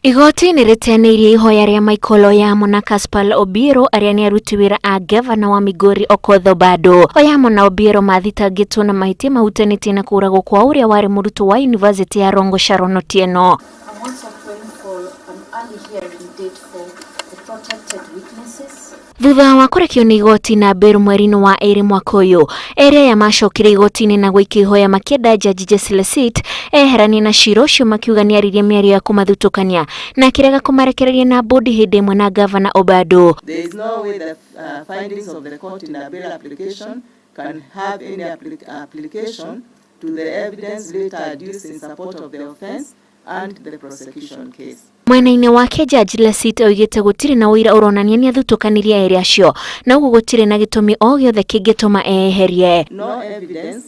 Igoti nĩ rĩteanĩirie ihoya rĩa Michael Oyamo na Caspar Obiero arĩa nĩ aruti wĩra a gavana wa Migori Okoth Obado. Oyamo na Obiero mathitangĩtwo na mahĩtia mahutanĩtie na kũragwo kwa ũrĩa warĩ mũrutwo wa University ya Rongo Sharon Otieno. Thutha wa kũrekio nĩ igoti na Mberu mweri-inĩ wa ĩrĩ mwaka ũyũ, erĩ aya macokire igoti-inĩ na gũikia ihoya makĩenda Jaji Jesse Lesit eheranie na cira ũcio makiuga nĩ aririe mĩario ya kũmathutũkania na akĩrega kũmarekereria na mbũndi hĩndĩ ĩmwe na Gavana Obado. There is no way the findings of the court in a bail application can have any application to the evidence later adduced in support of the offense and the prosecution case. Mwena-inĩ wake Jaji Lesit oigĩte gũtirĩ na ũira ũronania nĩ athutũkanirie erĩ acio na ũguo gũtirĩ na gĩtũmi o gĩothe kĩngĩtũma eherie. No evidence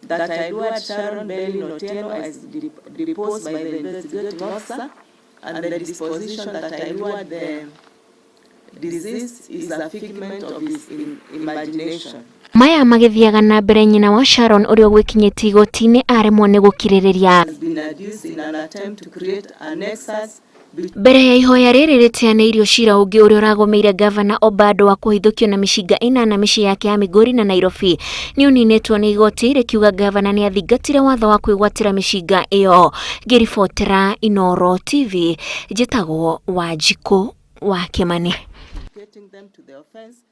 that Edward Sharon Belin Otieno as deposed by the investigating officer and the disposition that Edward the deceased is a figment of his imagination. Maya magĩthiaga na mbere nyina wa Sharon ũrĩa gwĩkinyĩtie igoti-inĩ aremwo nĩ gũkirĩrĩria. Mbere ya ihoya rĩrĩ rĩteanĩirio cira ũngĩ ũrĩa ũragũmĩire Gavana Obado wa kũhithũkio na mĩcinga ĩnana mĩciĩ yake ya Migori na Nairobi nĩ ũninĩtwo nĩ igoti rĩkiuga Gavana nĩ athingatire watho wa kwĩgwatĩra mĩcinga ĩyo. Ngĩribotera Inooro TV, njĩtagwo Wanjikũ wa Kĩmani.